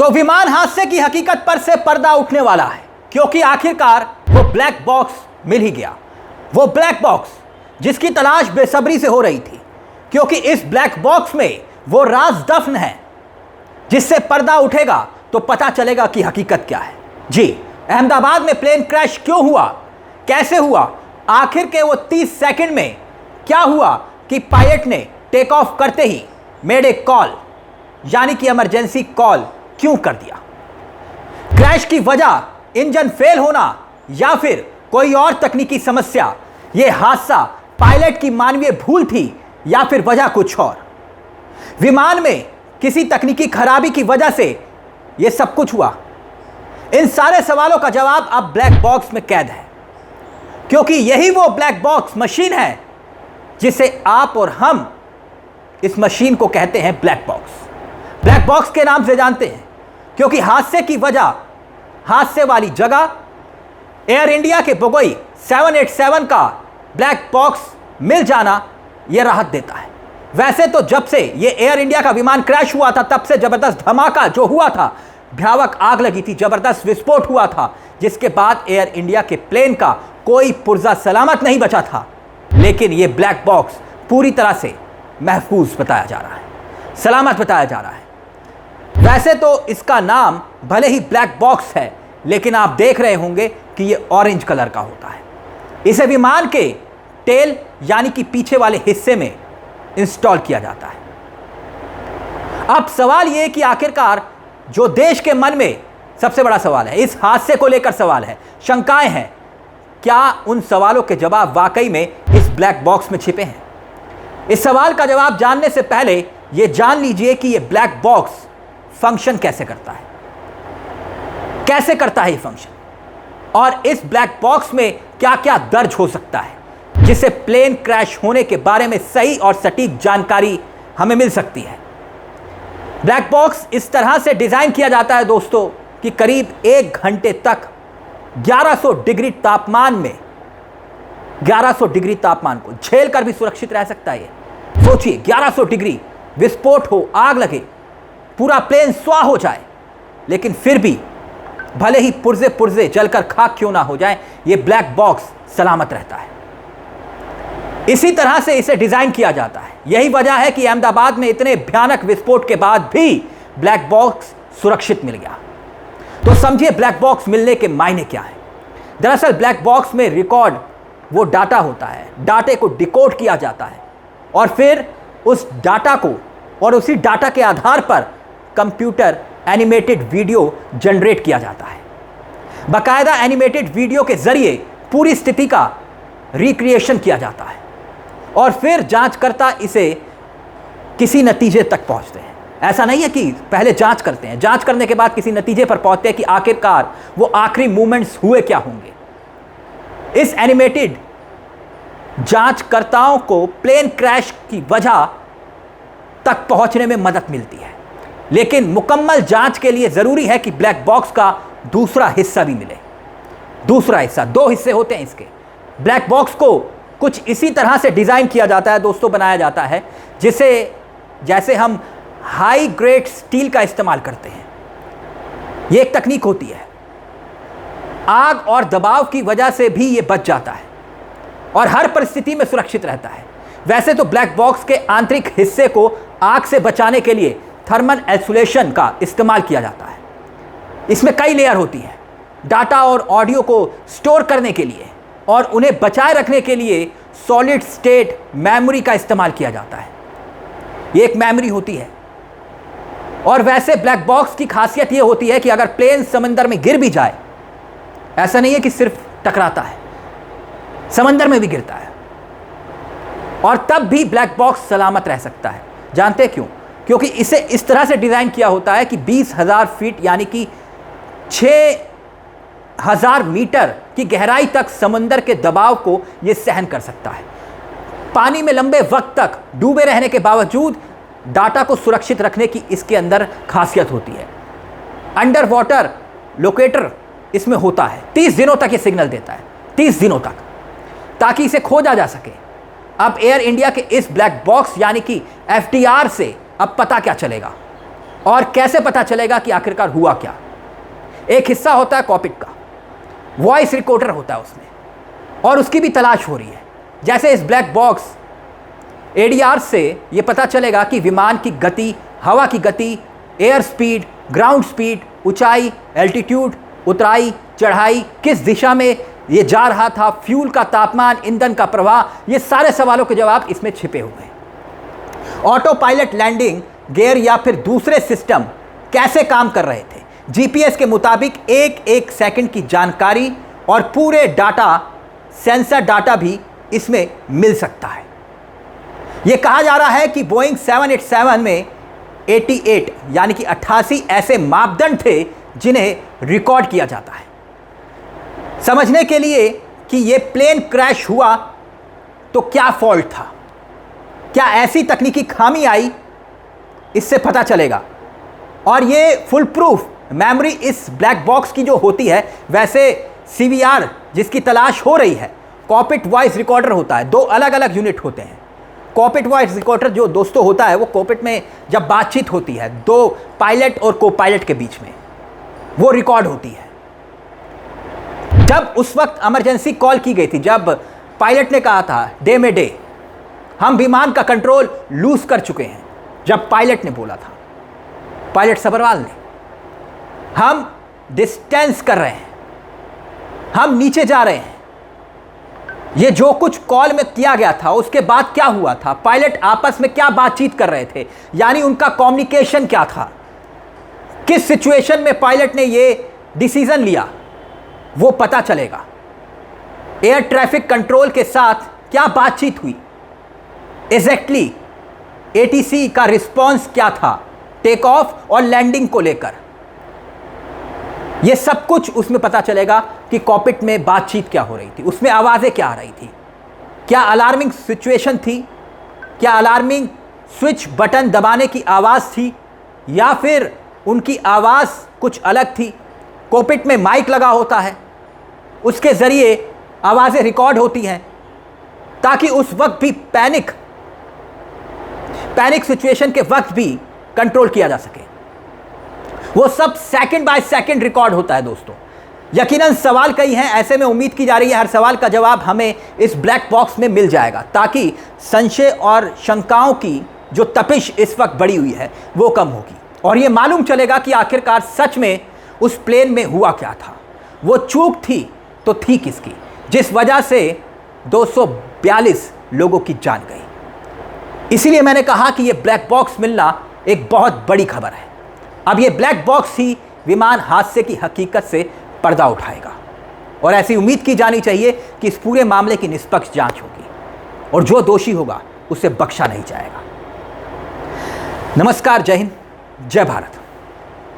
तो विमान हादसे की हकीकत पर से पर्दा उठने वाला है, क्योंकि आखिरकार वो ब्लैक बॉक्स मिल ही गया। वो ब्लैक बॉक्स जिसकी तलाश बेसब्री से हो रही थी, क्योंकि इस ब्लैक बॉक्स में वो राज दफन है जिससे पर्दा उठेगा तो पता चलेगा कि हकीकत क्या है। जी, अहमदाबाद में प्लेन क्रैश क्यों हुआ, कैसे हुआ, आखिर के वो 30 सेकंड में क्या हुआ कि पायलट ने टेक ऑफ करते ही मेड ए कॉल यानी कि इमरजेंसी कॉल क्यों कर दिया। क्रैश की वजह इंजन फेल होना या फिर कोई और तकनीकी समस्या, यह हादसा पायलट की मानवीय भूल थी या फिर वजह कुछ और। विमान में किसी तकनीकी खराबी की वजह से यह सब कुछ हुआ। इन सारे सवालों का जवाब अब ब्लैक बॉक्स में कैद है, क्योंकि यही वो ब्लैक बॉक्स मशीन है जिसे आप और हम इस मशीन को कहते हैं ब्लैक बॉक्स। ब्लैक बॉक्स के नाम से जानते हैं क्योंकि हादसे की वजह, हादसे वाली जगह एयर इंडिया के बोगोई 787 का ब्लैक बॉक्स मिल जाना यह राहत देता है। वैसे तो जब से यह एयर इंडिया का विमान क्रैश हुआ था तब से जबरदस्त धमाका जो हुआ था, भयावह आग लगी थी, जबरदस्त विस्फोट हुआ था, जिसके बाद एयर इंडिया के प्लेन का कोई पुर्जा सलामत नहीं बचा था। लेकिन यह ब्लैक बॉक्स पूरी तरह से महफूज बताया जा रहा है, सलामत बताया जा रहा है। वैसे तो इसका नाम भले ही ब्लैक बॉक्स है, लेकिन आप देख रहे होंगे कि यह ऑरेंज कलर का होता है। इसे विमान के टेल यानी कि पीछे वाले हिस्से में इंस्टॉल किया जाता है। अब सवाल यह कि आखिरकार जो देश के मन में सबसे बड़ा सवाल है, इस हादसे को लेकर सवाल है, शंकाएं हैं, क्या उन सवालों के जवाब वाकई में इस ब्लैक बॉक्स में छिपे हैं? इस सवाल का जवाब जानने से पहले यह जान लीजिए कि यह ब्लैक बॉक्स फंक्शन कैसे करता है, कैसे करता है ये फंक्शन, और इस ब्लैक बॉक्स में क्या क्या दर्ज हो सकता है जिससे प्लेन क्रैश होने के बारे में सही और सटीक जानकारी हमें मिल सकती है। ब्लैक बॉक्स इस तरह से डिजाइन किया जाता है दोस्तों कि करीब 1 घंटे तक 1100 डिग्री तापमान में, 1100 डिग्री तापमान को झेल कर भी सुरक्षित रह सकता है। सोचिए, 1100 डिग्री, विस्फोट हो, आग लगे, पूरा प्लेन स्वाह हो जाए, लेकिन फिर भी भले ही पुर्जे पुर्जे जलकर खाक क्यों ना हो जाए, यह ब्लैक बॉक्स सलामत रहता है। इसी तरह से इसे डिजाइन किया जाता है। यही वजह है कि अहमदाबाद में इतने भयानक विस्फोट के बाद भी ब्लैक बॉक्स सुरक्षित मिल गया। तो समझिए ब्लैक बॉक्स मिलने के मायने क्या है। दरअसल ब्लैक बॉक्स में रिकॉर्ड वो डाटा होता है, डाटे को डिकोड किया जाता है और फिर उस डाटा को और उसी डाटा के आधार पर कंप्यूटर एनिमेटेड वीडियो जनरेट किया जाता है। बाकायदा एनिमेटेड वीडियो के जरिए पूरी स्थिति का रिक्रिएशन किया जाता है और फिर जांचकर्ता इसे किसी नतीजे तक पहुंचते हैं। ऐसा नहीं है कि पहले जांच करते हैं, जांच करने के बाद किसी नतीजे पर पहुंचते हैं कि आखिरकार वो आखिरी मूवमेंट्स हुए क्या होंगे। इस एनिमेटेड जांचकर्ताओं को प्लेन क्रैश की वजह तक पहुंचने में मदद मिलती है, लेकिन मुकम्मल जांच के लिए जरूरी है कि ब्लैक बॉक्स का दूसरा हिस्सा भी मिले। दूसरा हिस्सा, 2 हिस्से होते हैं इसके। ब्लैक बॉक्स को कुछ इसी तरह से डिजाइन किया जाता है दोस्तों, बनाया जाता है जैसे हम हाई ग्रेड स्टील का इस्तेमाल करते हैं। यह एक तकनीक होती है, आग और दबाव की वजह से भी यह बच जाता है और हर परिस्थिति में सुरक्षित रहता है। वैसे तो ब्लैक बॉक्स के आंतरिक हिस्से को आग से बचाने के लिए थर्मल इंसुलेशन का इस्तेमाल किया जाता है। इसमें कई लेयर होती है। डाटा और ऑडियो को स्टोर करने के लिए और उन्हें बचाए रखने के लिए सॉलिड स्टेट मेमोरी का इस्तेमाल किया जाता है। यह एक मेमोरी होती है। और वैसे ब्लैक बॉक्स की खासियत यह होती है कि अगर प्लेन समंदर में गिर भी जाए, ऐसा नहीं है कि सिर्फ टकराता है, समंदर में भी गिरता है और तब भी ब्लैक बॉक्स सलामत रह सकता है। जानते हैं क्यों? क्योंकि इसे इस तरह से डिजाइन किया होता है कि 20,000 फीट यानी कि 6,000 मीटर की गहराई तक समंदर के दबाव को यह सहन कर सकता है। पानी में लंबे वक्त तक डूबे रहने के बावजूद डाटा को सुरक्षित रखने की इसके अंदर खासियत होती है। अंडर वाटर लोकेटर इसमें होता है, 30 दिनों तक ये सिग्नल देता है, 30 दिनों तक, ताकि इसे खोजा जा सके। अब एयर इंडिया के इस ब्लैक बॉक्स यानी कि FDR से अब पता क्या चलेगा? और कैसे पता चलेगा कि आखिरकार हुआ क्या? एक हिस्सा होता है कॉकपिट का, वॉइस रिकॉर्डर होता है उसमें, और उसकी भी तलाश हो रही है। जैसे इस ब्लैक बॉक्स एडीआर से ये पता चलेगा कि विमान की गति, हवा की गति, एयर स्पीड, ग्राउंड स्पीड, ऊंचाई, एल्टीट्यूड, उतराई चढ़ाई, किस दिशा में ये जा रहा था, फ्यूल का तापमान, ईंधन का प्रवाह, ये सारे सवालों के जवाब इसमें छिपे हुए हैं। ऑटो पायलट लैंडिंग गियर या फिर दूसरे सिस्टम कैसे काम कर रहे थे, जीपीएस के मुताबिक एक एक सेकंड की जानकारी और पूरे डाटा, सेंसर डाटा भी इसमें मिल सकता है। यह कहा जा रहा है कि बोइंग 787 में 88 यानी कि 88 ऐसे मापदंड थे जिन्हें रिकॉर्ड किया जाता है। समझने के लिए कि यह प्लेन क्रैश हुआ तो क्या फॉल्ट था, क्या ऐसी तकनीकी खामी आई, इससे पता चलेगा। और ये फुल प्रूफ मेमोरी इस ब्लैक बॉक्स की जो होती है, वैसे सीवीआर जिसकी तलाश हो रही है, कॉकपिट वॉइस रिकॉर्डर होता है। दो अलग अलग यूनिट होते हैं। कॉकपिट वॉइस रिकॉर्डर जो दोस्तों होता है, वो कॉकपिट में जब बातचीत होती है दो पायलट और को पायलट के बीच में, वो रिकॉर्ड होती है। जब उस वक्त इमरजेंसी कॉल की गई थी, जब पायलट ने कहा था डे में डे, हम विमान का कंट्रोल लूज कर चुके हैं, जब पायलट ने बोला था, पायलट सब्रवाल ने, हम डिस्टेंस कर रहे हैं, हम नीचे जा रहे हैं, ये जो कुछ कॉल में किया गया था उसके बाद क्या हुआ था, पायलट आपस में क्या बातचीत कर रहे थे, यानी उनका कम्युनिकेशन क्या था, किस सिचुएशन में पायलट ने ये डिसीजन लिया, वो पता चलेगा। एयर ट्रैफिक कंट्रोल के साथ क्या बातचीत हुई, एग्जैक्टली एटीसी का रिस्पांस क्या था टेक ऑफ और लैंडिंग को लेकर, यह सब कुछ उसमें पता चलेगा कि कॉकपिट में बातचीत क्या हो रही थी, उसमें आवाज़ें क्या आ रही थी, क्या अलार्मिंग सिचुएशन थी, क्या अलार्मिंग स्विच बटन दबाने की आवाज़ थी, या फिर उनकी आवाज़ कुछ अलग थी। कॉकपिट में माइक लगा होता है, उसके ज़रिए आवाज़ें रिकॉर्ड होती हैं ताकि उस वक्त भी पैनिक सिचुएशन के वक्त भी कंट्रोल किया जा सके। वो सब सेकंड बाय सेकंड रिकॉर्ड होता है दोस्तों। यकीनन सवाल कई हैं, ऐसे में उम्मीद की जा रही है हर सवाल का जवाब हमें इस ब्लैक बॉक्स में मिल जाएगा, ताकि संशय और शंकाओं की जो तपिश इस वक्त बढ़ी हुई है वो कम होगी और ये मालूम चलेगा कि आखिरकार सच में उस प्लेन में हुआ क्या था, वो चूक थी तो थी किसकी, जिस वजह से 242 लोगों की जान गई। इसीलिए मैंने कहा कि ये ब्लैक बॉक्स मिलना एक बहुत बड़ी खबर है। अब ये ब्लैक बॉक्स ही विमान हादसे की हकीकत से पर्दा उठाएगा और ऐसी उम्मीद की जानी चाहिए कि इस पूरे मामले की निष्पक्ष जांच होगी और जो दोषी होगा उसे बख्शा नहीं जाएगा। नमस्कार, जय हिंद, जय भारत।